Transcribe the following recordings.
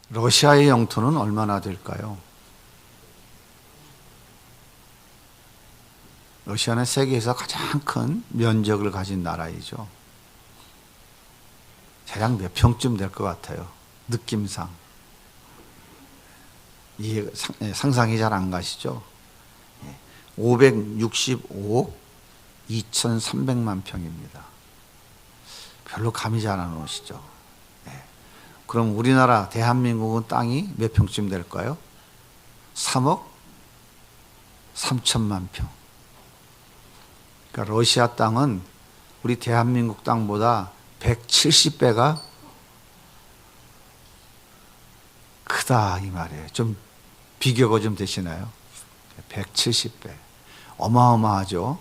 러시아의 영토는 얼마나 될까요? 러시아는 세계에서 가장 큰 면적을 가진 나라이죠. 대략 몇 평쯤 될 것 같아요. 느낌상. 이해, 상상이 잘 안 가시죠? 565억 2,300만 평입니다. 별로 감이 잘 안 오시죠? 그럼 우리나라 대한민국은 땅이 몇 평쯤 될까요? 3억 3천만 평. 그러니까 러시아 땅은 우리 대한민국 땅보다 170배가 크다 이 말이에요. 좀 비교가 좀 되시나요? 170배. 어마어마하죠.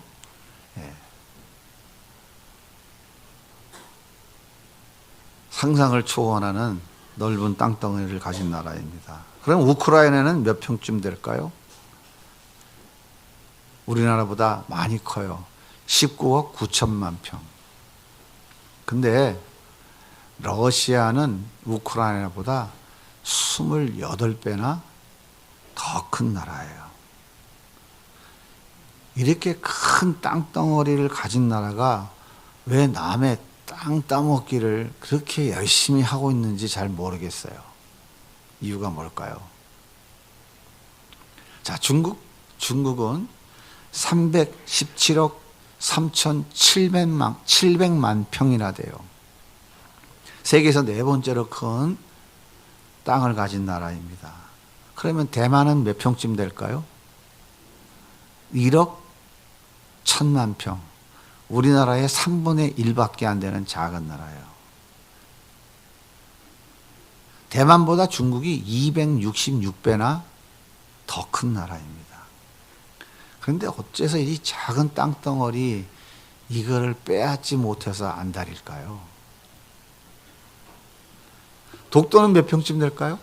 상상을 초월하는 넓은 땅덩어리를 가진 나라입니다. 그럼 우크라이나는 몇 평쯤 될까요? 우리나라보다 많이 커요. 19억 9천만 평. 근데 러시아는 우크라이나보다 28배나 더 큰 나라예요. 이렇게 큰 땅덩어리를 가진 나라가 왜 남의 땅 따먹기를 그렇게 열심히 하고 있는지 잘 모르겠어요. 이유가 뭘까요? 자, 중국은 317억 3,700만 평이나 돼요. 세계에서 네 번째로 큰 땅을 가진 나라입니다. 그러면 대만은 몇 평쯤 될까요? 1억 1천만 평. 우리나라의 3분의 1밖에 안 되는 작은 나라예요. 대만보다 중국이 266배나 더 큰 나라입니다. 그런데 어째서 이 작은 땅덩어리 이거를 빼앗지 못해서 안달일까요? 독도는 몇 평쯤 될까요?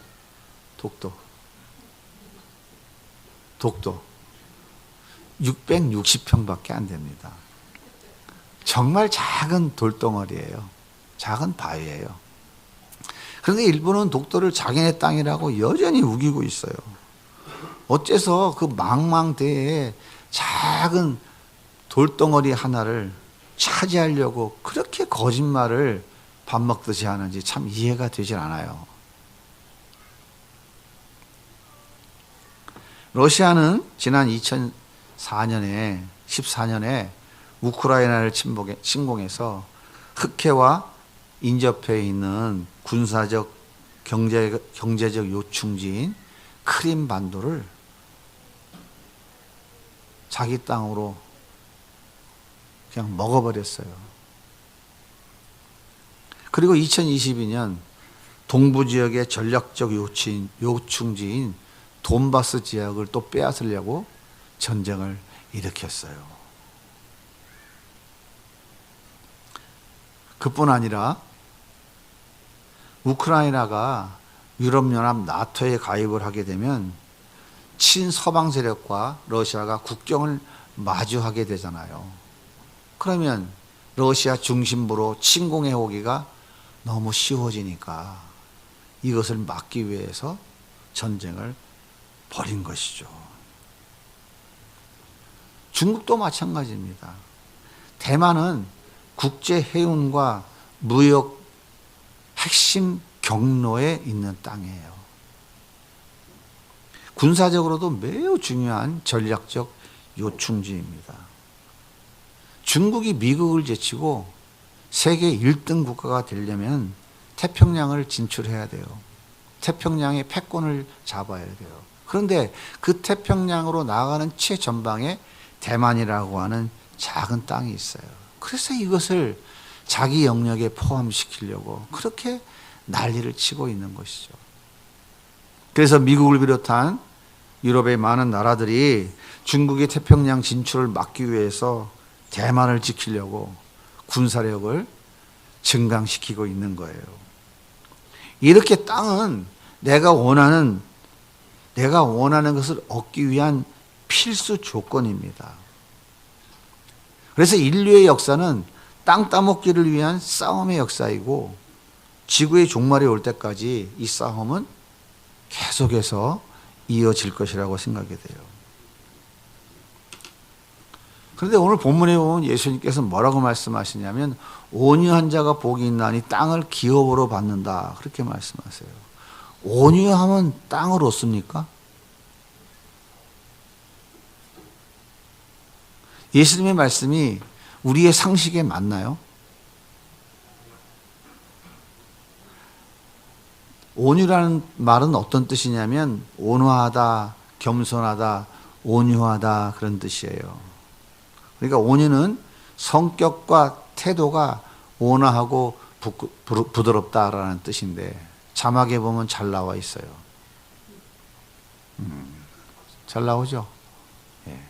독도 660평밖에 안 됩니다. 정말 작은 돌덩어리예요. 작은 바위예요. 그런데 일본은 독도를 자기네 땅이라고 여전히 우기고 있어요. 어째서 그 망망대해에 작은 돌덩어리 하나를 차지하려고 그렇게 거짓말을 밥 먹듯이 하는지 참 이해가 되질 않아요. 러시아는 지난 14년에 우크라이나를 침공해서 흑해와 인접해 있는 군사적 경제적 요충지인 크림 반도를 자기 땅으로 그냥 먹어버렸어요. 그리고 2022년 동부 지역의 전략적 요충지인 돈바스 지역을 또 빼앗으려고 전쟁을 일으켰어요. 그뿐 아니라 우크라이나가 유럽연합 나토에 가입을 하게 되면 친서방 세력과 러시아가 국경을 마주하게 되잖아요. 그러면 러시아 중심부로 침공해 오기가 너무 쉬워지니까 이것을 막기 위해서 전쟁을 벌인 것이죠. 중국도 마찬가지입니다. 대만은 국제 해운과 무역 핵심 경로에 있는 땅이에요. 군사적으로도 매우 중요한 전략적 요충지입니다. 중국이 미국을 제치고 세계 1등 국가가 되려면 태평양을 진출해야 돼요. 태평양의 패권을 잡아야 돼요. 그런데 그 태평양으로 나아가는 최전방에 대만이라고 하는 작은 땅이 있어요. 그래서 이것을 자기 영역에 포함시키려고 그렇게 난리를 치고 있는 것이죠. 그래서 미국을 비롯한 유럽의 많은 나라들이 중국의 태평양 진출을 막기 위해서 대만을 지키려고 군사력을 증강시키고 있는 거예요. 이렇게 땅은 내가 원하는 것을 얻기 위한 필수 조건입니다. 그래서 인류의 역사는 땅 따먹기를 위한 싸움의 역사이고 지구의 종말이 올 때까지 이 싸움은 계속해서 이어질 것이라고 생각이 돼요. 그런데 오늘 본문에 보면 예수님께서 뭐라고 말씀하시냐면 온유한 자가 복이 있나니 땅을 기업으로 받는다 그렇게 말씀하세요. 온유하면 땅을 얻습니까? 예수님의 말씀이 우리의 상식에 맞나요? 온유라는 말은 어떤 뜻이냐면 온화하다, 겸손하다, 온유하다 그런 뜻이에요. 그러니까 온유는 성격과 태도가 온화하고 부드럽다라는 뜻인데 자막에 보면 잘 나와 있어요. 잘 나오죠? 예.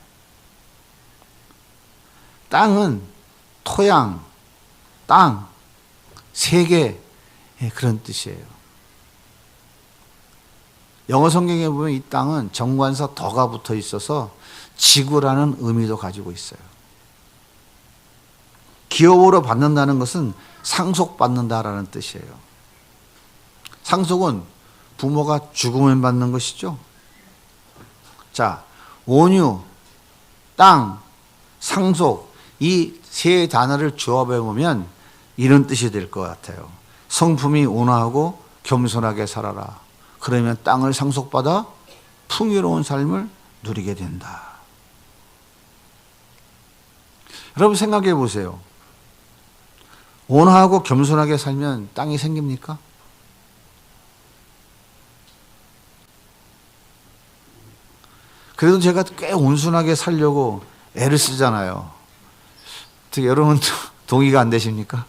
땅은 토양, 땅, 세계 그런 뜻이에요. 영어 성경에 보면 이 땅은 정관사 더가 붙어 있어서 지구라는 의미도 가지고 있어요. 기업으로 받는다는 것은 상속받는다라는 뜻이에요. 상속은 부모가 죽으면 받는 것이죠. 자, 온유, 땅, 상속 이 세 단어를 조합해 보면 이런 뜻이 될 것 같아요. 성품이 온화하고 겸손하게 살아라. 그러면 땅을 상속받아 풍요로운 삶을 누리게 된다. 여러분 생각해 보세요. 온화하고 겸손하게 살면 땅이 생깁니까? 그래도 제가 꽤 온순하게 살려고 애를 쓰잖아요. 어떻게 여러분 동의가 안 되십니까?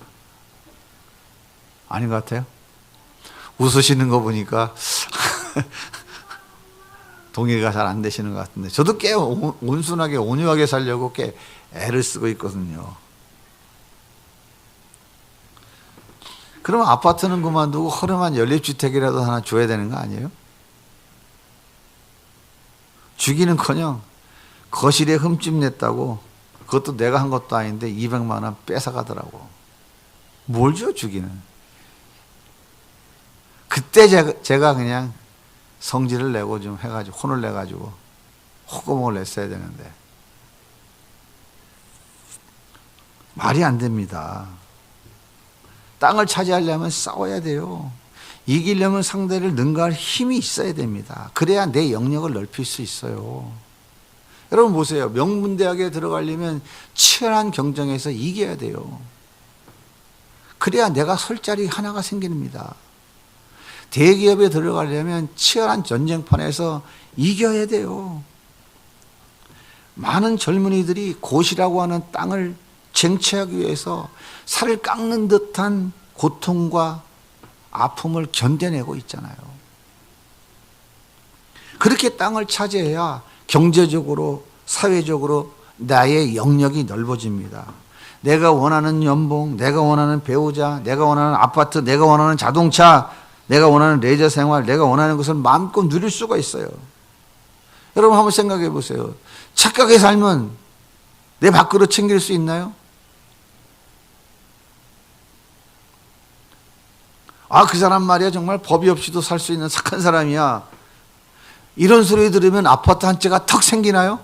아닌 것 같아요? 웃으시는 거 보니까 동의가 잘 안 되시는 것 같은데 저도 꽤 온순하게 온유하게 살려고 꽤 애를 쓰고 있거든요. 그러면 아파트는 그만두고 허름한 연립주택이라도 하나 줘야 되는 거 아니에요? 주기는커녕 거실에 흠집 냈다고 그것도 내가 한 것도 아닌데 200만 원 뺏어가더라고. 뭘 줘 주기는. 그때 제가 그냥 성질을 내고 좀 해가지고 혼을 내가지고 호구멍을 냈어야 되는데 말이 안 됩니다. 땅을 차지하려면 싸워야 돼요. 이기려면 상대를 능가할 힘이 있어야 됩니다. 그래야 내 영역을 넓힐 수 있어요. 여러분 보세요. 명문대학에 들어가려면 치열한 경쟁에서 이겨야 돼요. 그래야 내가 설 자리 하나가 생깁니다. 대기업에 들어가려면 치열한 전쟁판에서 이겨야 돼요. 많은 젊은이들이 곳이라고 하는 땅을 쟁취하기 위해서 살을 깎는 듯한 고통과 아픔을 견뎌내고 있잖아요. 그렇게 땅을 차지해야 경제적으로, 사회적으로 나의 영역이 넓어집니다. 내가 원하는 연봉, 내가 원하는 배우자, 내가 원하는 아파트, 내가 원하는 자동차, 내가 원하는 레저 생활, 내가 원하는 것을 마음껏 누릴 수가 있어요. 여러분 한번 생각해 보세요. 착하게 살면 내 밥그릇 챙길 수 있나요? 아, 그 사람 말이야 정말 법이 없이도 살 수 있는 착한 사람이야. 이런 소리 들으면 아파트 한 채가 턱 생기나요?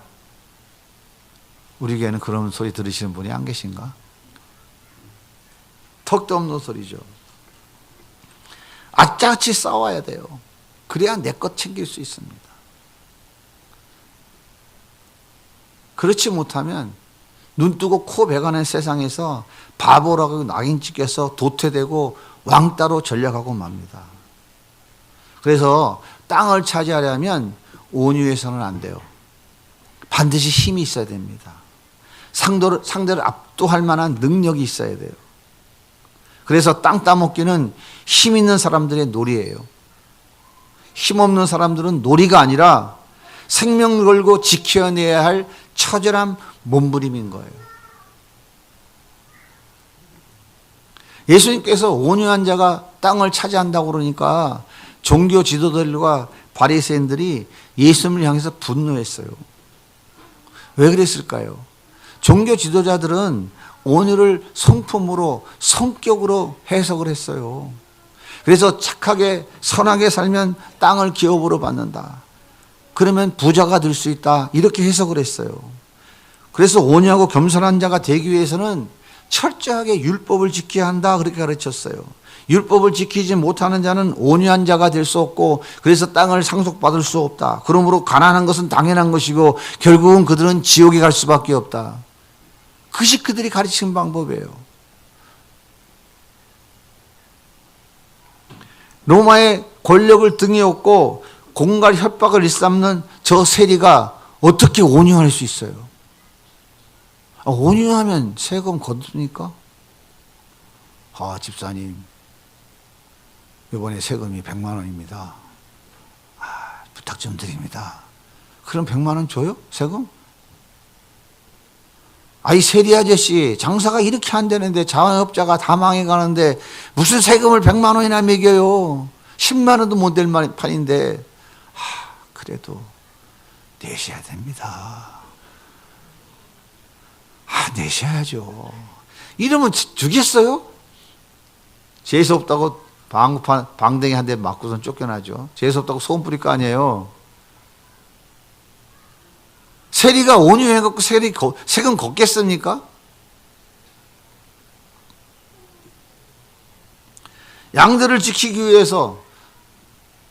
우리 교회는 그런 소리 들으시는 분이 안 계신가? 턱도 없는 소리죠. 아짜같이 싸워야 돼요. 그래야 내 것 챙길 수 있습니다. 그렇지 못하면 눈 뜨고 코 베가는 세상에서 바보라고 낙인 찍혀서 도태되고 왕따로 전락하고 맙니다. 그래서 땅을 차지하려면 온유해서는 안 돼요. 반드시 힘이 있어야 됩니다. 상대를 압도할 만한 능력이 있어야 돼요. 그래서 땅 따먹기는 힘 있는 사람들의 놀이예요. 힘 없는 사람들은 놀이가 아니라 생명 걸고 지켜내야 할 처절한 몸부림인 거예요. 예수님께서 온유한 자가 땅을 차지한다고 그러니까 종교 지도자들과 바리새인들이 예수님을 향해서 분노했어요. 왜 그랬을까요? 종교 지도자들은 온유를 성품으로 성격으로 해석을 했어요. 그래서 착하게 선하게 살면 땅을 기업으로 받는다. 그러면 부자가 될 수 있다. 이렇게 해석을 했어요. 그래서 온유하고 겸손한 자가 되기 위해서는 철저하게 율법을 지켜야 한다. 그렇게 가르쳤어요. 율법을 지키지 못하는 자는 온유한 자가 될 수 없고 그래서 땅을 상속받을 수 없다. 그러므로 가난한 것은 당연한 것이고 결국은 그들은 지옥에 갈 수밖에 없다. 그것이 그들이 가르치는 방법이에요. 로마의 권력을 등에 업고 공갈 협박을 일삼는 저 세리가 어떻게 온유할 수 있어요? 온유하면 세금 거둡니까? 집사님 이번에 세금이 100만 원입니다. 부탁 좀 드립니다. 그럼 100만 원 줘요? 세금? 이 세리 아저씨 장사가 이렇게 안 되는데 자영업자가 다 망해가는데 무슨 세금을 100만 원이나 매겨요. 10만 원도 못 될 판인데 그래도 내셔야 됩니다. 내셔야죠. 이러면 주겠어요? 재수 없다고 방댕이 한 대 맞고선 쫓겨나죠. 재수 없다고 소금 뿌릴 거 아니에요. 세리가 온유해갖고 세금 걷겠습니까? 양들을 지키기 위해서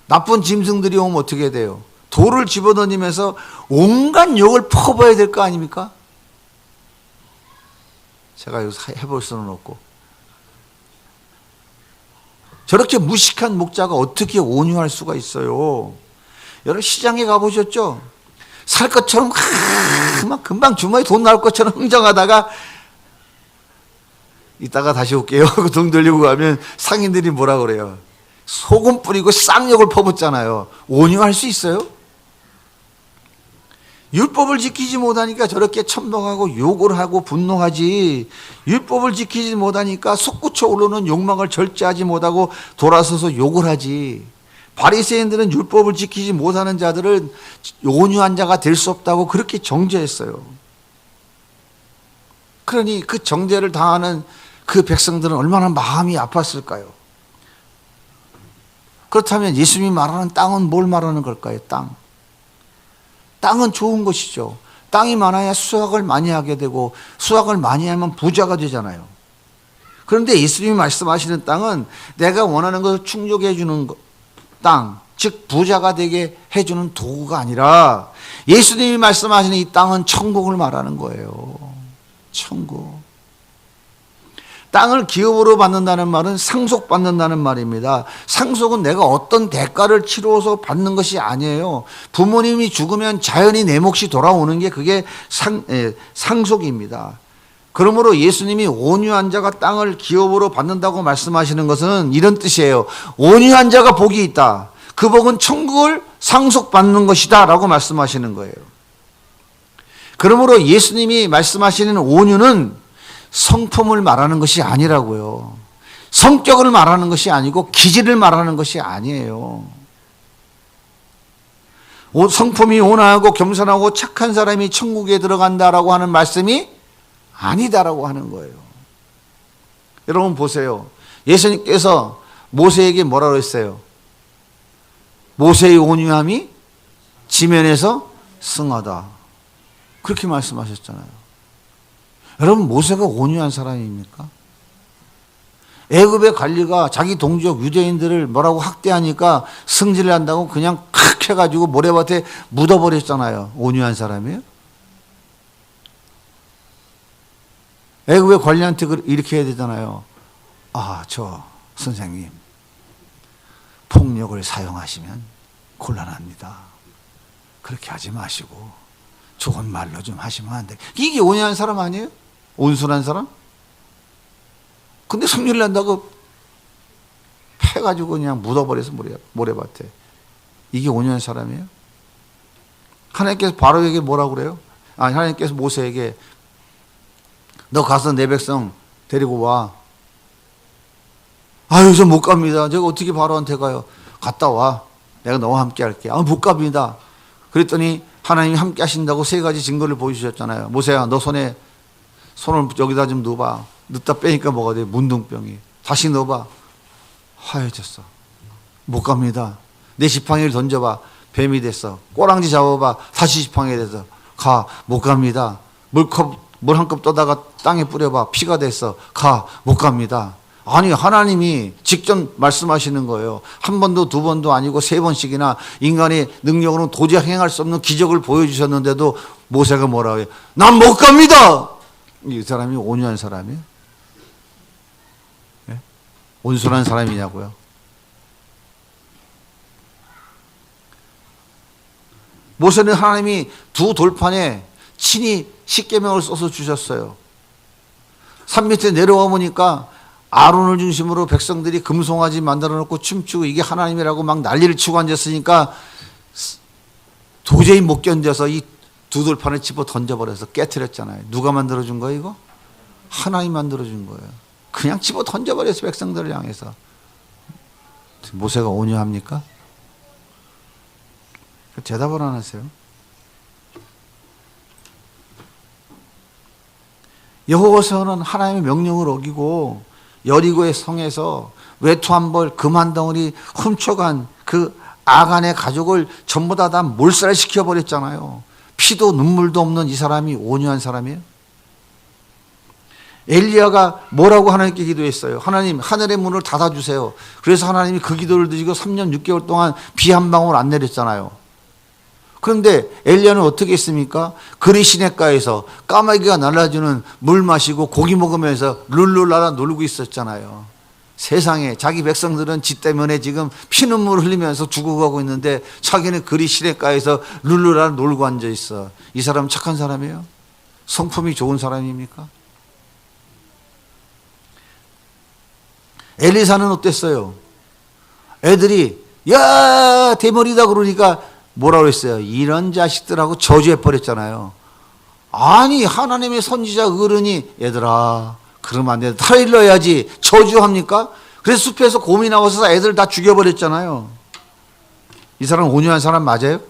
나쁜 짐승들이 오면 어떻게 돼요? 돌을 집어던지면서 온갖 욕을 퍼부어야 될 거 아닙니까? 제가 여기서 해볼 수는 없고. 저렇게 무식한 목자가 어떻게 온유할 수가 있어요? 여러분 시장에 가보셨죠? 살 것처럼 막 금방 주머니에 돈 나올 것처럼 흥정하다가 이따가 다시 올게요 하고 등 돌리고 가면 상인들이 뭐라 그래요? 소금 뿌리고 쌍욕을 퍼붓잖아요. 온유할 수 있어요? 율법을 지키지 못하니까 저렇게 천박하고 욕을 하고 분노하지. 율법을 지키지 못하니까 솟구쳐 오르는 욕망을 절제하지 못하고 돌아서서 욕을 하지. 바리새인들은 율법을 지키지 못하는 자들은 온유한 자가 될 수 없다고 그렇게 정죄했어요. 그러니 그 정죄를 당하는 그 백성들은 얼마나 마음이 아팠을까요? 그렇다면 예수님이 말하는 땅은 뭘 말하는 걸까요? 땅은 좋은 것이죠. 땅이 많아야 수확을 많이 하게 되고 수확을 많이 하면 부자가 되잖아요. 그런데 예수님이 말씀하시는 땅은 내가 원하는 것을 충족해 주는 땅, 즉 부자가 되게 해주는 도구가 아니라 예수님이 말씀하시는 이 땅은 천국을 말하는 거예요. 천국. 땅을 기업으로 받는다는 말은 상속받는다는 말입니다. 상속은 내가 어떤 대가를 치러서 받는 것이 아니에요. 부모님이 죽으면 자연히 내 몫이 돌아오는 게 그게 상속입니다. 그러므로 예수님이 온유한 자가 땅을 기업으로 받는다고 말씀하시는 것은 이런 뜻이에요. 온유한 자가 복이 있다. 그 복은 천국을 상속받는 것이다 라고 말씀하시는 거예요. 그러므로 예수님이 말씀하시는 온유는 성품을 말하는 것이 아니라고요. 성격을 말하는 것이 아니고 기질을 말하는 것이 아니에요. 성품이 온화하고 겸손하고 착한 사람이 천국에 들어간다라고 하는 말씀이 아니다라고 하는 거예요. 여러분 보세요. 예수님께서 모세에게 뭐라고 했어요? 모세의 온유함이 지면에서 승하다. 그렇게 말씀하셨잖아요. 여러분 모세가 온유한 사람입니까? 애굽의 관리가 자기 동족 유대인들을 뭐라고 학대하니까 승질을 한다고 그냥 칵 해가지고 모래밭에 묻어버렸잖아요. 온유한 사람이에요? 애굽의 관리한테 이렇게 해야 되잖아요. 저 선생님 폭력을 사용하시면 곤란합니다. 그렇게 하지 마시고 좋은 말로 좀 하시면 안 돼. 이게 온유한 사람 아니에요? 온순한 사람? 근데 승리를 난다고 패가지고 그냥 묻어버려서 모래밭에. 이게 온유한 사람이에요? 하나님께서 바로에게 뭐라고 그래요? 하나님께서 모세에게 너 가서 내 백성 데리고 와. 저 못 갑니다. 제가 어떻게 바로한테 가요? 갔다 와. 내가 너와 함께 할게. 못 갑니다. 그랬더니 하나님이 함께 하신다고 세 가지 증거를 보여주셨잖아요. 모세야, 너 손을 여기다 좀 넣어봐. 넣다 빼니까 뭐가 돼? 문둥병이. 다시 넣어봐. 하얘졌어. 못 갑니다. 내 지팡이를 던져봐. 뱀이 됐어. 꼬랑지 잡아봐. 다시 지팡이 돼서 가. 못 갑니다. 물 한 컵 떠다가 땅에 뿌려봐. 피가 됐어. 가. 못 갑니다. 아니, 하나님이 직접 말씀하시는 거예요. 한 번도 두 번도 아니고 세 번씩이나 인간의 능력으로는 도저히 행할 수 없는 기적을 보여주셨는데도 모세가 뭐라고 해요? 난 못 갑니다. 이 사람이 온유한 사람이에요? 네? 온순한 사람이냐고요? 모세는 하나님이 두 돌판에 친히 십계명을 써서 주셨어요. 산 밑에 내려와 보니까 아론을 중심으로 백성들이 금송아지 만들어 놓고 춤추고 이게 하나님이라고 막 난리를 치고 앉았으니까 도저히 못 견뎌서 이 두 돌판을 집어 던져버려서 깨트렸잖아요. 누가 만들어준 거예요 이거? 하나님 만들어준 거예요. 그냥 집어 던져버려서 백성들을 향해서. 모세가 온유합니까? 대답을 안 하세요. 여호와서는 하나님의 명령을 어기고 여리고의 성에서 외투 한 벌, 금 한 덩어리 훔쳐간 그 아간의 가족을 전부 다 몰살시켜 버렸잖아요. 피도 눈물도 없는 이 사람이 온유한 사람이에요. 엘리야가 뭐라고 하나님께 기도했어요? 하나님, 하늘의 문을 닫아주세요. 그래서 하나님이 그 기도를 드리고 3년 6개월 동안 비 한 방울 안 내렸잖아요. 그런데 엘리야는 어떻게 했습니까? 그리 시냇가에서 까마귀가 날아주는 물 마시고 고기 먹으면서 룰루라라 놀고 있었잖아요. 세상에 자기 백성들은 지 때문에 지금 피눈물 흘리면서 죽어가고 있는데 자기는 그리 시냇가에서 룰루라라 놀고 앉아 있어. 이 사람은 착한 사람이에요? 성품이 좋은 사람입니까? 엘리사는 어땠어요? 애들이 야 대머리다 그러니까 뭐라고 했어요? 이런 자식들하고 저주해 버렸잖아요. 아니, 하나님의 선지자 어른이 얘들아 그러면 안 돼. 탈 일러야지. 저주합니까? 그래서 숲에서 곰이 나와서 애들 다 죽여버렸잖아요. 이 사람 온유한 사람 맞아요?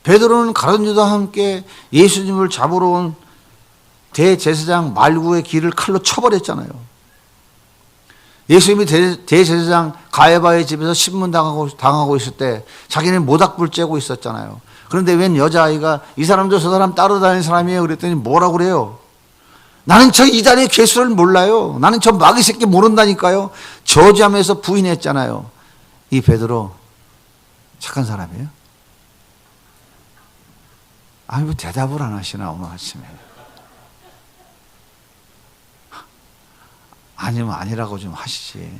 베드로는 가룟 유다와 함께 예수님을 잡으러 온 대제사장 말구의 길을 칼로 쳐버렸잖아요. 예수님이 대제사장 가야바의 집에서 신문 당하고 있을 때 자기는 모닥불 쬐고 있었잖아요. 그런데 웬 여자아이가 이 사람도 저 사람 따라다니는 사람이에요. 그랬더니 뭐라고 그래요? 나는 저 이단의 괴수를 몰라요. 나는 저 마귀 새끼 모른다니까요. 저주하면서 부인했잖아요. 이 베드로 착한 사람이에요? 아니, 뭐 대답을 안 하시나 오늘 아침에. 아니면 아니라고 좀 하시지.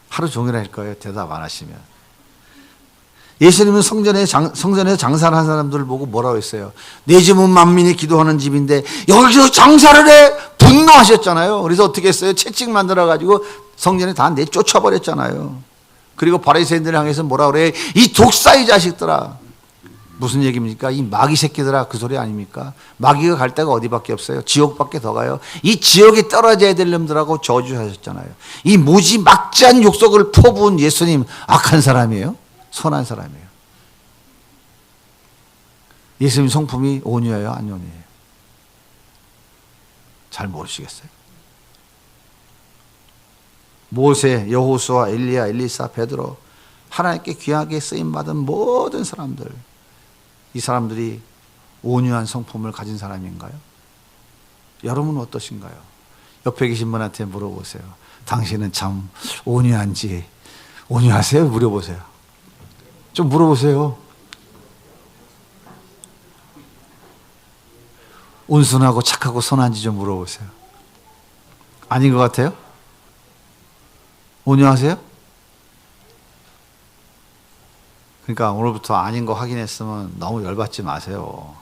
하루 종일 할 거예요. 대답 안 하시면. 예수님은 성전에서 장사를 한 사람들을 보고 뭐라고 했어요? 내 집은 만민이 기도하는 집인데 여기서 장사를 해! 분노하셨잖아요. 그래서 어떻게 했어요? 채찍 만들어가지고 성전에 다 내쫓아버렸잖아요. 그리고 바리새인들을 향해서 뭐라고 그래? 이 독사의 자식들아. 무슨 얘기입니까? 이 마귀 새끼들아, 그 소리 아닙니까? 마귀가 갈 데가 어디밖에 없어요. 지옥밖에 더 가요. 이 지옥에 떨어져야 될 놈들하고 저주하셨잖아요. 이 무지 막지한 욕석을 퍼부은 예수님, 악한 사람이에요? 선한 사람이에요? 예수님 성품이 온유해요? 안 온유해요? 잘 모르시겠어요? 모세, 여호수아, 엘리야, 엘리사, 베드로, 하나님께 귀하게 쓰임받은 모든 사람들, 이 사람들이 온유한 성품을 가진 사람인가요? 여러분은 어떠신가요? 옆에 계신 분한테 물어보세요. 당신은 참 온유한지, 온유하세요? 물어보세요. 좀 물어보세요. 온순하고 착하고 선한지 좀 물어보세요. 아닌 것 같아요? 온유하세요? 그러니까 오늘부터 아닌 거 확인했으면 너무 열받지 마세요.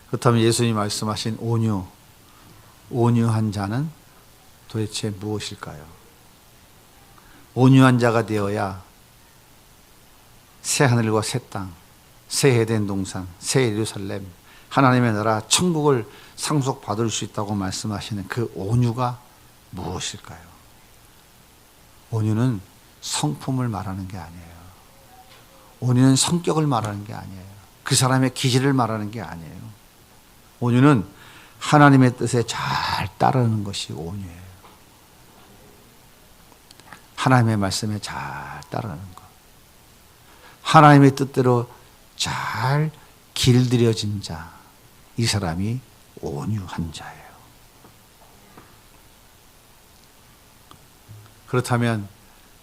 그렇다면 예수님이 말씀하신 온유한 자는 도대체 무엇일까요? 온유한 자가 되어야 새 하늘과 새 땅, 새 에덴 동산, 새 예루살렘, 하나님의 나라 천국을 상속받을 수 있다고 말씀하시는 그 온유가 무엇일까요? 온유는 성품을 말하는 게 아니에요. 온유는 성격을 말하는 게 아니에요. 그 사람의 기질을 말하는 게 아니에요. 온유는 하나님의 뜻에 잘 따르는 것이 온유예요. 하나님의 말씀에 잘 따르는 것. 하나님의 뜻대로 잘 길들여진 자. 이 사람이 온유한 자예요. 그렇다면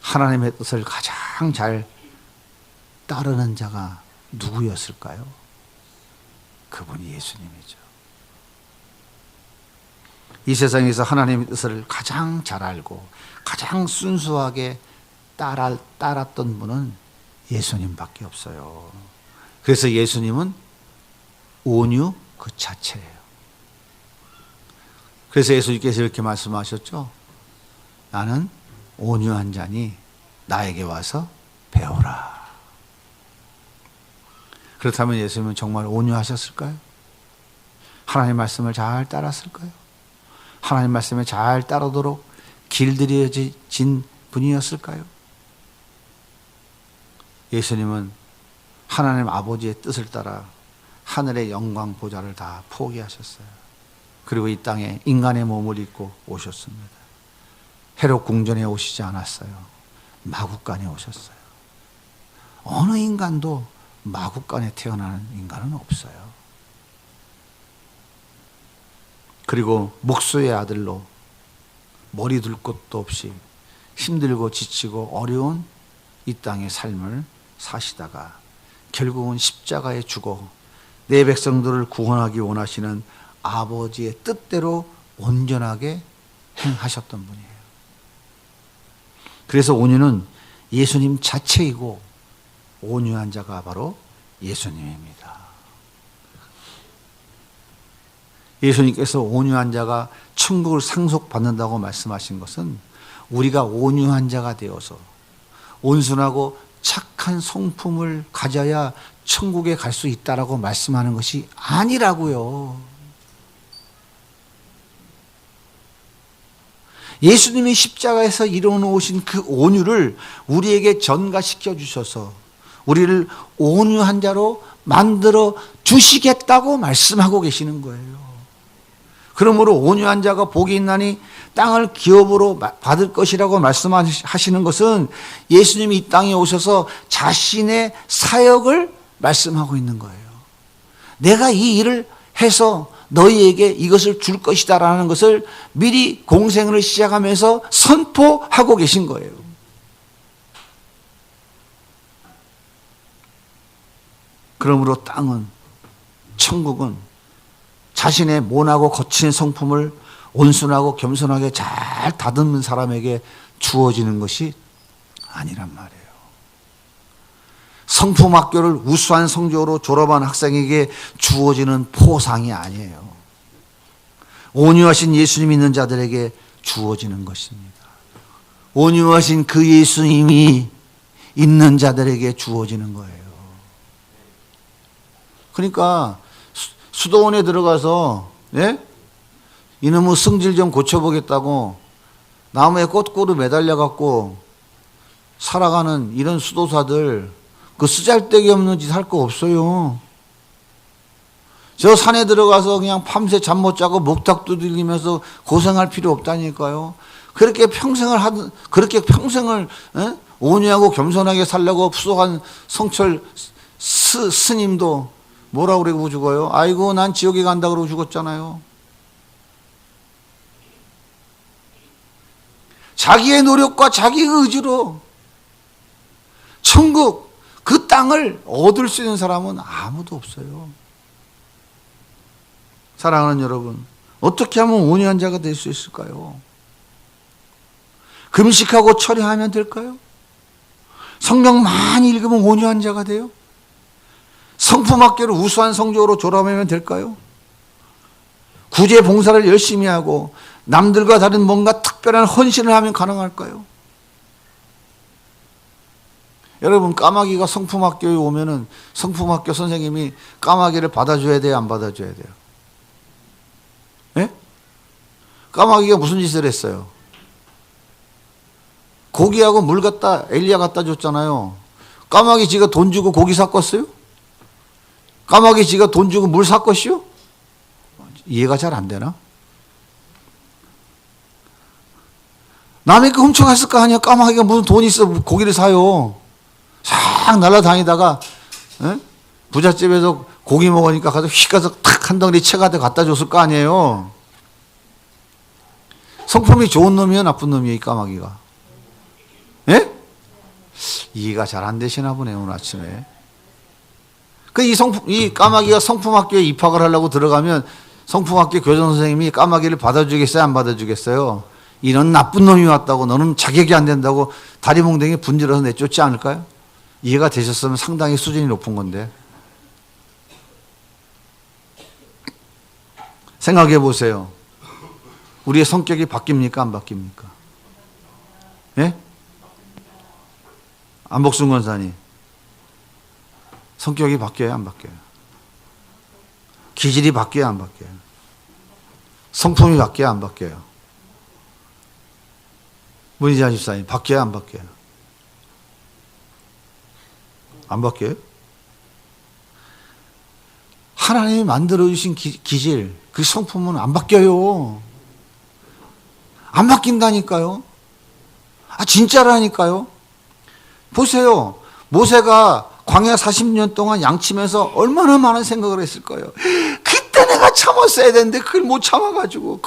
하나님의 뜻을 가장 잘 따르는 자가 누구였을까요? 그분이 예수님이죠. 이 세상에서 하나님의 뜻을 가장 잘 알고 가장 순수하게 따랐던 분은 예수님밖에 없어요. 그래서 예수님은 온유 그 자체예요. 그래서 예수님께서 이렇게 말씀하셨죠. 나는 온유한 자니 나에게 와서 배우라. 그렇다면 예수님은 정말 온유하셨을까요? 하나님 말씀을 잘 따랐을까요? 하나님 말씀에 잘 따르도록 길들여진 분이었을까요? 예수님은 하나님 아버지의 뜻을 따라 하늘의 영광 보좌를 다 포기하셨어요. 그리고 이 땅에 인간의 몸을 입고 오셨습니다. 헤롯 궁전에 오시지 않았어요. 마구간에 오셨어요. 어느 인간도 마구간에 태어나는 인간은 없어요. 그리고 목수의 아들로 머리 둘 곳도 없이 힘들고 지치고 어려운 이 땅의 삶을 사시다가 결국은 십자가에 죽어 내 백성들을 구원하기 원하시는 아버지의 뜻대로 온전하게 행하셨던 분이에요. 그래서 온유는 예수님 자체이고 온유한 자가 바로 예수님입니다. 예수님께서 온유한 자가 천국을 상속받는다고 말씀하신 것은 우리가 온유한 자가 되어서 온순하고 착한 성품을 가져야 천국에 갈 수 있다라고 말씀하는 것이 아니라고요. 예수님이 십자가에서 이뤄놓으신 그 온유를 우리에게 전가시켜 주셔서 우리를 온유한 자로 만들어 주시겠다고 말씀하고 계시는 거예요. 그러므로 온유한 자가 복이 있나니 땅을 기업으로 받을 것이라고 말씀하시는 것은 예수님이 이 땅에 오셔서 자신의 사역을 말씀하고 있는 거예요. 내가 이 일을 해서 너희에게 이것을 줄 것이다라는 것을 미리 공생을 시작하면서 선포하고 계신 거예요. 그러므로 땅은, 천국은 자신의 모나고 거친 성품을 온순하고 겸손하게 잘 다듬는 사람에게 주어지는 것이 아니란 말이에요. 성품학교를 우수한 성적으로 졸업한 학생에게 주어지는 포상이 아니에요. 온유하신 예수님이 있는 자들에게 주어지는 것입니다. 온유하신 그 예수님이 있는 자들에게 주어지는 거예요. 그러니까 수도원에 들어가서 이놈의 성질 좀 고쳐보겠다고 나무에 거꾸로 매달려 갖고 살아가는 이런 수도사들 그 쓰잘데기 없는 짓 할 거 없어요. 저 산에 들어가서 그냥 밤새 잠 못 자고 목탁 두들기면서 고생할 필요 없다니까요. 그렇게 평생을 온유하고 겸손하게 살려고 부족한 성철 스님도 뭐라고 그러고 죽어요? 아이고 난 지옥에 간다 그러고 죽었잖아요. 자기의 노력과 자기의 의지로 천국 그 땅을 얻을 수 있는 사람은 아무도 없어요. 사랑하는 여러분, 어떻게 하면 온유한 자가 될 수 있을까요? 금식하고 철회하면 될까요? 성경 많이 읽으면 온유한 자가 돼요? 성품학교를 우수한 성적으로 졸업하면 될까요? 구제 봉사를 열심히 하고 남들과 다른 뭔가 특별한 헌신을 하면 가능할까요? 여러분, 까마귀가 성품학교에 오면은 성품학교 선생님이 까마귀를 받아줘야 돼요? 안 받아줘야 돼요? 예? 까마귀가 무슨 짓을 했어요? 고기하고 물 갖다 엘리야 갖다 줬잖아요. 까마귀 지가 돈 주고 고기 샀겠어요? 까마귀 지가 돈 주고 물 샀겠어요? 이해가 잘 안 되나? 남의 거 훔쳐갔을 거 아니야. 까마귀가 무슨 돈이 있어 고기를 사요. 싹 날아다니다가 부잣집에서 고기 먹으니까 가서 휙 가서 탁 한 덩어리 채가돼 갖다 줬을 거 아니에요. 성품이 좋은 놈이에요, 나쁜 놈이에요, 이 까마귀가? 예? 이해가 잘 안 되시나 보네요, 오늘 아침에. 이 까마귀가 성품학교에 입학을 하려고 들어가면 성품학교 교장 선생님이 까마귀를 받아주겠어요, 안 받아주겠어요? 이런 나쁜 놈이 왔다고, 너는 자격이 안 된다고 다리몽댕이 분질러서 내쫓지 않을까요? 이해가 되셨으면 상당히 수준이 높은 건데. 생각해 보세요. 우리의 성격이 바뀝니까, 안 바뀝니까? 예? 안복순 권사님, 성격이 바뀌어요, 안 바뀌어요? 기질이 바뀌어요, 안 바뀌어요? 성품이 바뀌어요, 안 바뀌어요? 문희자 집사님, 바뀌어요, 안 바뀌어요? 안 바뀌어요? 하나님이 만들어주신 기질, 그 성품은 안 바뀌어요. 안 바뀐다니까요. 진짜라니까요. 보세요. 모세가 광야 40년 동안 양치면서 얼마나 많은 생각을 했을 거예요. 그때 내가 참았어야 되는데 그걸 못 참아가지고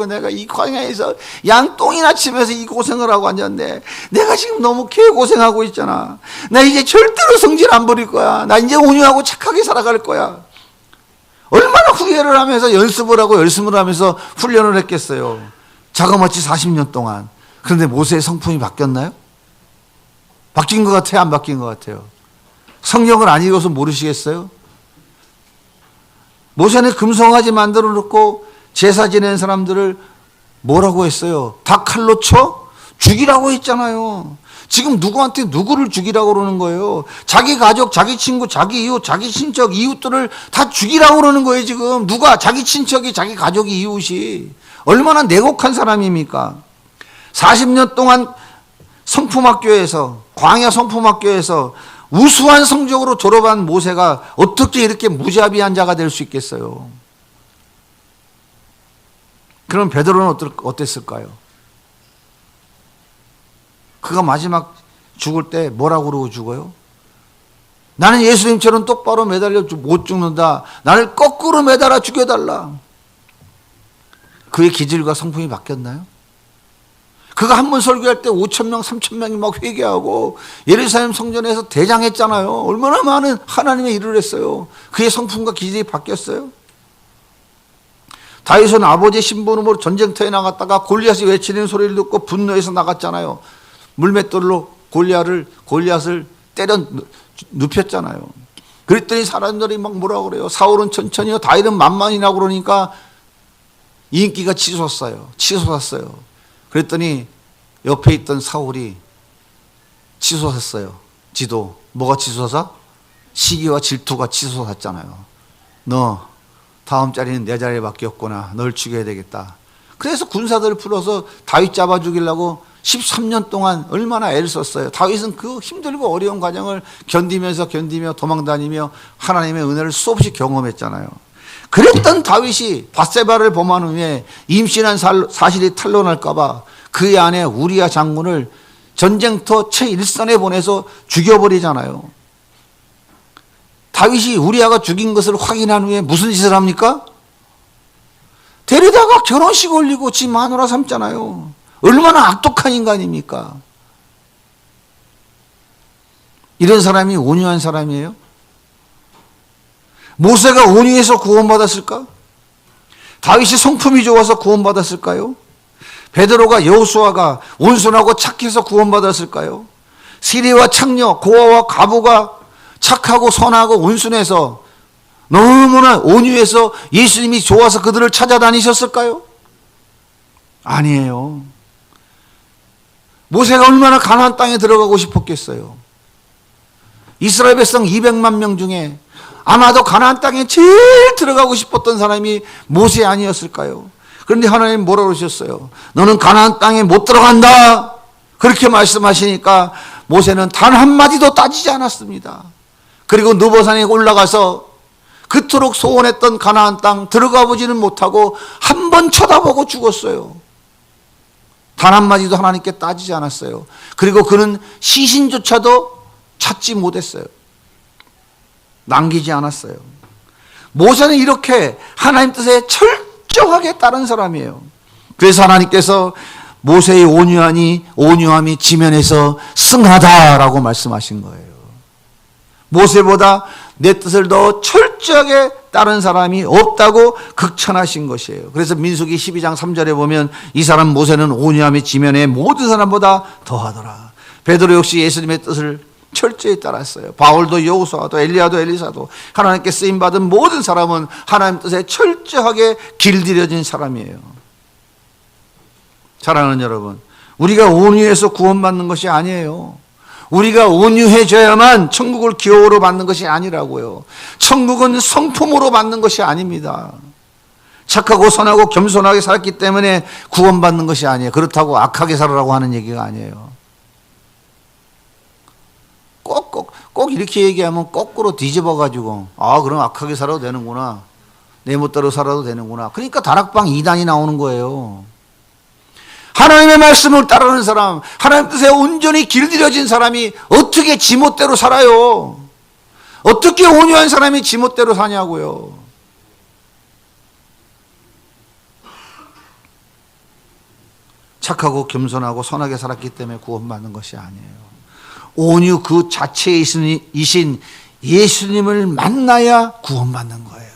내가 이 광야에서 양 똥이나 치면서 이 고생을 하고 앉았는데 내가 지금 너무 개고생하고 있잖아. 나 이제 절대로 성질 안 부릴 거야. 나 이제 온유하고 착하게 살아갈 거야. 얼마나 후회를 하면서 연습을 하고 열심을 하면서 훈련을 했겠어요. 자그마치 40년 동안. 그런데 모세의 성품이 바뀌었나요? 바뀐 것 같아요? 안 바뀐 것 같아요? 성경을 안 읽어서 모르시겠어요? 모세는 금송아지 만들어 놓고 제사 지낸 사람들을 뭐라고 했어요? 다 칼로 쳐? 죽이라고 했잖아요. 지금 누구한테 누구를 죽이라고 그러는 거예요? 자기 가족, 자기 친구, 자기 이웃, 자기 친척, 이웃들을 다 죽이라고 그러는 거예요, 지금. 누가? 자기 친척이, 자기 가족이, 이웃이. 얼마나 내곡한 사람입니까? 40년 동안 성품학교에서, 광야 성품학교에서 우수한 성적으로 졸업한 모세가 어떻게 이렇게 무자비한 자가 될 수 있겠어요? 그럼 베드로는 어땠을까요? 그가 마지막 죽을 때 뭐라고 그러고 죽어요? 나는 예수님처럼 똑바로 매달려 못 죽는다. 나를 거꾸로 매달아 죽여달라. 그의 기질과 성품이 바뀌었나요? 그가 한 번 설교할 때 5,000명, 3,000명이 막 회개하고 예루살렘 성전에서 대장했잖아요. 얼마나 많은 하나님의 일을 했어요. 그의 성품과 기질이 바뀌었어요? 다윗은 아버지의 신부름으로 전쟁터에 나갔다가 골리앗이 외치는 소리를 듣고 분노해서 나갔잖아요. 물맷돌로 골리앗을 때려 눕혔잖아요. 그랬더니 사람들이 막 뭐라 그래요? 사울은 천천히요, 다윗은 만만이라고 그러니까 인기가 치솟았어요. 그랬더니 옆에 있던 사울이 치솟았어요. 지도. 뭐가 치솟아? 시기와 질투가 치솟았잖아요. 너 다음 자리는 내 자리밖에 없구나. 널 죽여야 되겠다. 그래서 군사들을 풀어서 다윗 잡아 죽이려고 13년 동안 얼마나 애를 썼어요. 다윗은 그 힘들고 어려운 과정을 견디며 도망다니며 하나님의 은혜를 수없이 경험했잖아요. 그랬던 다윗이 밧세바를 범한 후에 임신한 사실이 탄로날까 봐 그의 아내 우리아 장군을 전쟁터 최일선에 보내서 죽여버리잖아요. 다윗이 우리아가 죽인 것을 확인한 후에 무슨 짓을 합니까? 데려다가 결혼식 올리고 지 마누라 삼잖아요. 얼마나 악독한 인간입니까? 이런 사람이 온유한 사람이에요? 모세가 온유해서 구원받았을까? 다윗이 성품이 좋아서 구원받았을까요? 베드로가 여호수아가 온순하고 착해서 구원받았을까요? 시리와 창녀, 고아와 과부가 착하고 선하고 온순해서 너무나 온유해서 예수님이 좋아서 그들을 찾아다니셨을까요? 아니에요. 모세가 얼마나 가나안 땅에 들어가고 싶었겠어요. 이스라엘 백성 200만 명 중에 아마도 가나안 땅에 제일 들어가고 싶었던 사람이 모세 아니었을까요? 그런데 하나님 뭐라고 그러셨어요? 너는 가나안 땅에 못 들어간다. 그렇게 말씀하시니까 모세는 단 한마디도 따지지 않았습니다. 그리고 느보산에 올라가서 그토록 소원했던 가나안 땅 들어가 보지는 못하고 한 번 쳐다보고 죽었어요. 단 한마디도 하나님께 따지지 않았어요. 그리고 그는 시신조차도 찾지 못했어요. 남기지 않았어요. 모세는 이렇게 하나님 뜻에 철저하게 따른 사람이에요. 그래서 하나님께서 모세의 온유함이 지면에서 승하다라고 말씀하신 거예요. 모세보다 내 뜻을 더 철저하게 따른 사람이 없다고 극찬하신 것이에요. 그래서 민수기 12장 3절에 보면 이 사람 모세는 온유함이 지면에 모든 사람보다 더하더라. 베드로 역시 예수님의 뜻을 철저히 따랐어요. 바울도 여호수아도 엘리야도 엘리사도 하나님께 쓰임받은 모든 사람은 하나님 뜻에 철저하게 길들여진 사람이에요. 사랑하는 여러분, 우리가 온유해서 구원받는 것이 아니에요. 우리가 온유해져야만 천국을 기업으로 받는 것이 아니라고요. 천국은 성품으로 받는 것이 아닙니다. 착하고 선하고 겸손하게 살았기 때문에 구원받는 것이 아니에요. 그렇다고 악하게 살으라고 하는 얘기가 아니에요. 꼭 이렇게 얘기하면 거꾸로 뒤집어가지고 그럼 악하게 살아도 되는구나. 내 멋대로 살아도 되는구나. 그러니까 다락방 2단이 나오는 거예요. 하나님의 말씀을 따르는 사람, 하나님 뜻에 온전히 길들여진 사람이 어떻게 지멋대로 살아요? 어떻게 온유한 사람이 지멋대로 사냐고요? 착하고 겸손하고 선하게 살았기 때문에 구원받는 것이 아니에요. 온유 그 자체이신 예수님을 만나야 구원받는 거예요.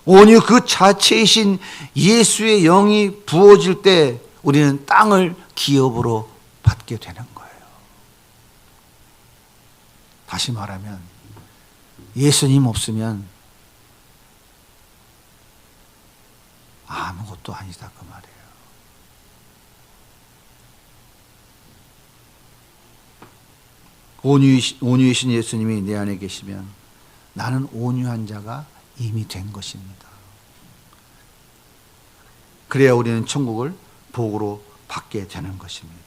온유 그 자체이신 예수의 영이 부어질 때 우리는 땅을 기업으로 받게 되는 거예요. 다시 말하면 예수님 없으면 아무것도 아니다 그 말이에요. 온유이신 예수님이 내 안에 계시면 나는 온유한 자가 이미 된 것입니다. 그래야 우리는 천국을 복으로 받게 되는 것입니다.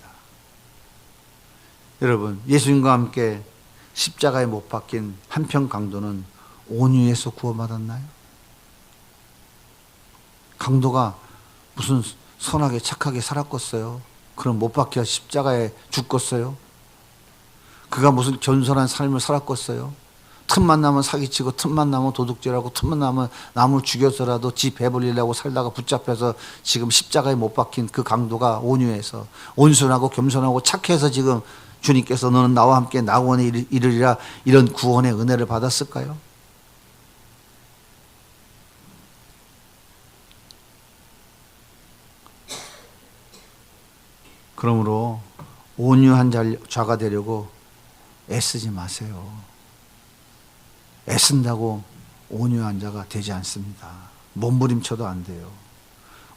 여러분, 예수님과 함께 십자가에 못 박힌 한평 강도는 온유에서 구원받았나요? 강도가 무슨 선하게 착하게 살았겠어요? 그럼 못 박혀 십자가에 죽겠어요? 그가 무슨 겸손한 삶을 살았겠어요? 틈만 나면 사기치고 틈만 나면 도둑질하고 틈만 나면 남을 죽여서라도 지 배불리려고 살다가 붙잡혀서 지금 십자가에 못 박힌 그 강도가 온유해서 온순하고 겸손하고 착해서 지금 주님께서 너는 나와 함께 낙원에 이르리라 이런 구원의 은혜를 받았을까요? 그러므로 온유한 자가 되려고 애쓰지 마세요. 애쓴다고 온유한 자가 되지 않습니다. 몸부림쳐도 안 돼요.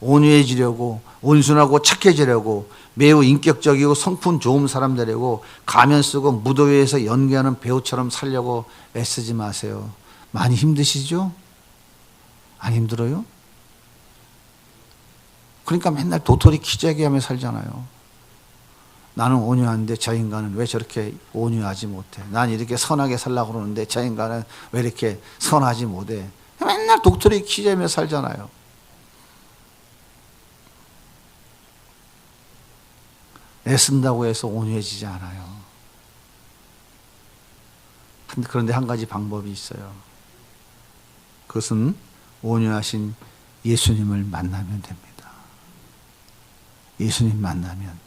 온유해지려고 온순하고 착해지려고 매우 인격적이고 성품 좋은 사람 되려고 가면 쓰고 무도회에서 연기하는 배우처럼 살려고 애쓰지 마세요. 많이 힘드시죠? 안 힘들어요? 그러니까 맨날 도토리 키재기하며 살잖아요. 나는 온유한데 저 인간은 왜 저렇게 온유하지 못해? 난 이렇게 선하게 살려고 그러는데 저 인간은 왜 이렇게 선하지 못해? 맨날 도토리 키재며 살잖아요. 애쓴다고 해서 온유해지지 않아요. 그런데 한 가지 방법이 있어요. 그것은 온유하신 예수님을 만나면 됩니다. 예수님 만나면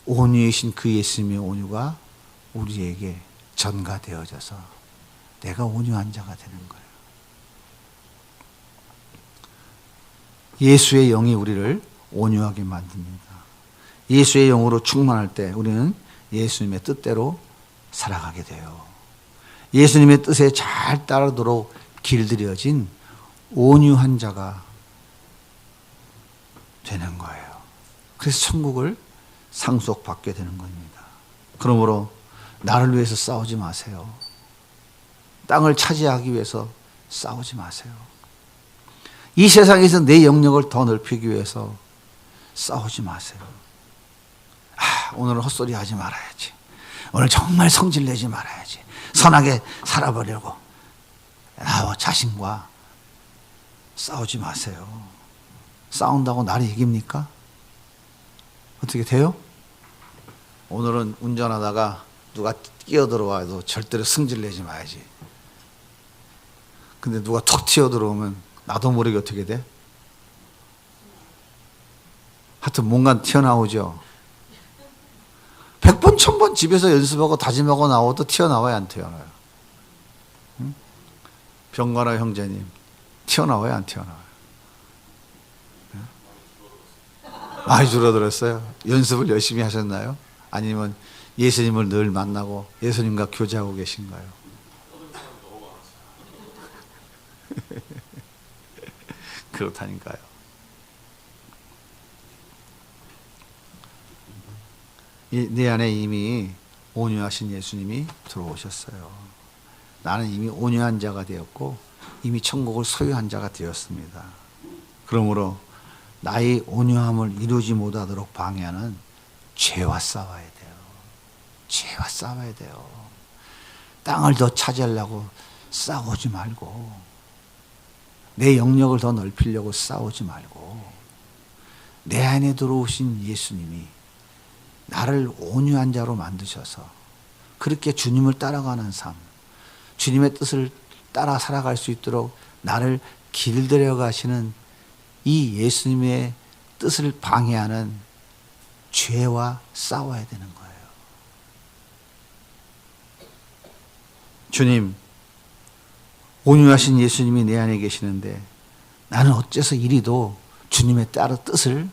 온유이신 그 예수님의 온유가 우리에게 전가되어져서 내가 온유한 자가 되는 거예요. 예수의 영이 우리를 온유하게 만듭니다. 예수의 영으로 충만할 때 우리는 예수님의 뜻대로 살아가게 돼요. 예수님의 뜻에 잘 따르도록 길들여진 온유한 자가 되는 거예요. 그래서 천국을 상속받게 되는 겁니다. 그러므로 나를 위해서 싸우지 마세요. 땅을 차지하기 위해서 싸우지 마세요. 이 세상에서 내 영역을 더 넓히기 위해서 싸우지 마세요. 오늘은 헛소리 하지 말아야지. 오늘 정말 성질 내지 말아야지. 선하게 살아보려고. 나와 자신과 싸우지 마세요. 싸운다고 나를 이깁니까? 어떻게 돼요? 오늘은 운전하다가 누가 끼어들어와도 절대로 승질 내지 마야지. 근데 누가 톡 튀어들어오면 나도 모르게 어떻게 돼? 하여튼 뭔가 튀어나오죠. 100번, 1000번 집에서 연습하고 다짐하고 나와도 튀어나와야 안 튀어나와요? 응? 병관화 형제님, 튀어나와야 안 튀어나와요? 응? 많이 줄어들었어요. 연습을 열심히 하셨나요? 아니면 예수님을 늘 만나고 예수님과 교제하고 계신가요? 그렇다니까요. 내 안에 이미 온유하신 예수님이 들어오셨어요. 나는 이미 온유한 자가 되었고 이미 천국을 소유한 자가 되었습니다. 그러므로 나의 온유함을 이루지 못하도록 방해하는 죄와 싸워야 돼요. 죄와 싸워야 돼요. 땅을 더 차지하려고 싸우지 말고, 내 영역을 더 넓히려고 싸우지 말고, 내 안에 들어오신 예수님이 나를 온유한 자로 만드셔서 그렇게 주님을 따라가는 삶, 주님의 뜻을 따라 살아갈 수 있도록 나를 길들여 가시는 이 예수님의 뜻을 방해하는 죄와 싸워야 되는 거예요. 주님, 온유하신 예수님이 내 안에 계시는데 나는 어째서 이리도 주님의 뜻을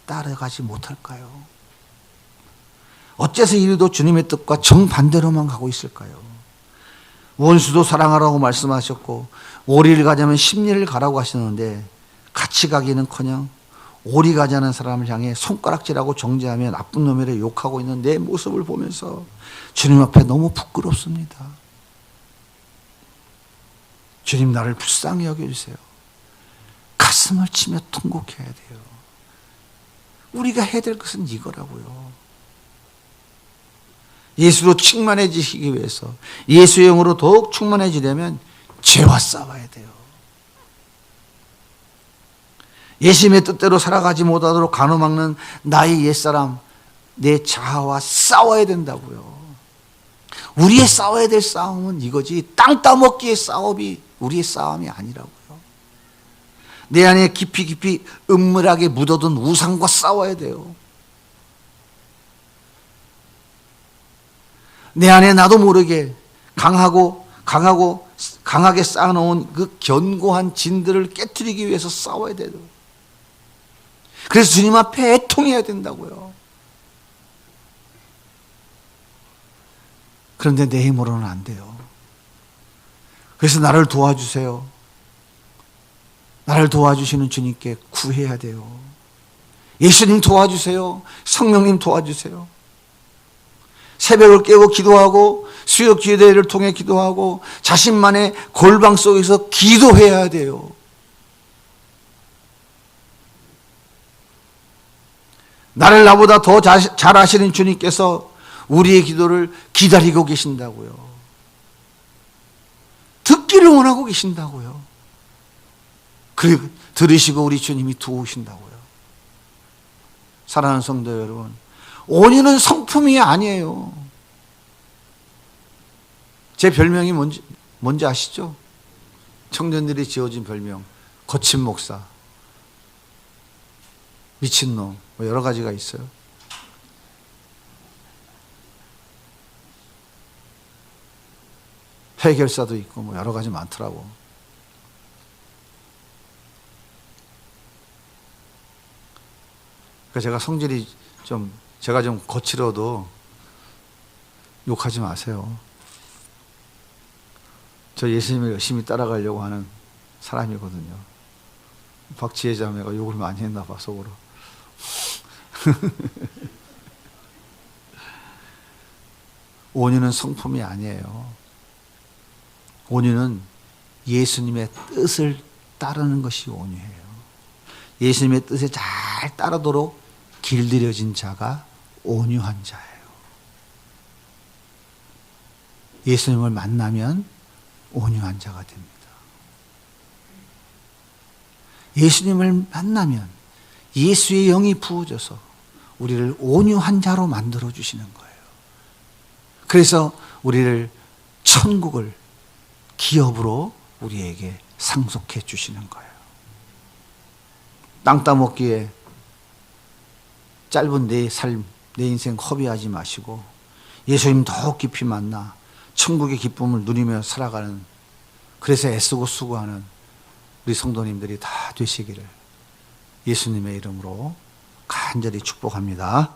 따라가지 못할까요? 어째서 이리도 주님의 뜻과 정반대로만 가고 있을까요? 원수도 사랑하라고 말씀하셨고 오리를 가자면 십리를 가라고 하시는데 같이 가기는커녕 오리 가자는 사람을 향해 손가락질하고 정죄하며 나쁜 놈이라 욕하고 있는 내 모습을 보면서 주님 앞에 너무 부끄럽습니다. 주님, 나를 불쌍히 여겨주세요. 가슴을 치며 통곡해야 돼요. 우리가 해야 될 것은 이거라고요. 예수로 충만해지시기 위해서, 예수의 영으로 더욱 충만해지려면 죄와 싸워야 돼요. 예수님의 뜻대로 살아가지 못하도록 가로막는 나의 옛사람, 내 자아와 싸워야 된다고요. 우리의 싸워야 될 싸움은 이거지, 땅 따먹기의 싸움이 우리의 싸움이 아니라고요. 내 안에 깊이 은밀하게 묻어둔 우상과 싸워야 돼요. 내 안에 나도 모르게 강하게 쌓아놓은 그 견고한 진들을 깨트리기 위해서 싸워야 돼요. 그래서 주님 앞에 애통해야 된다고요. 그런데 내 힘으로는 안 돼요. 그래서 나를 도와주세요. 나를 도와주시는 주님께 구해야 돼요. 예수님 도와주세요. 성령님 도와주세요. 새벽을 깨고 기도하고 수요 기도회를 통해 기도하고 자신만의 골방 속에서 기도해야 돼요. 나를 나보다 더 잘 아시는 주님께서 우리의 기도를 기다리고 계신다고요. 듣기를 원하고 계신다고요. 그리고 들으시고 우리 주님이 도우신다고요. 사랑하는 성도 여러분, 온유는 성품이 아니에요. 제 별명이 뭔지 아시죠? 청년들이 지어진 별명, 거친 목사, 미친놈, 뭐 여러 가지가 있어요. 해결사도 있고 뭐 여러 가지 많더라고. 그러니까 제가 성질이 제가 좀 거칠어도 욕하지 마세요. 저 예수님을 열심히 따라가려고 하는 사람이거든요. 박지혜 자매가 욕을 많이 했나 봐, 속으로. 온유는 성품이 아니에요. 온유는 예수님의 뜻을 따르는 것이 온유해요. 예수님의 뜻에 잘 따르도록 길들여진 자가 온유한 자예요. 예수님을 만나면 온유한 자가 됩니다. 예수님을 만나면 예수의 영이 부어져서 우리를 온유한 자로 만들어 주시는 거예요. 그래서 우리를 천국을 기업으로 우리에게 상속해 주시는 거예요. 땅 따먹기에 짧은 내 삶, 내 인생 허비하지 마시고 예수님 더 깊이 만나 천국의 기쁨을 누리며 살아가는, 그래서 애쓰고 수고하는 우리 성도님들이 다 되시기를 예수님의 이름으로 간절히 축복합니다.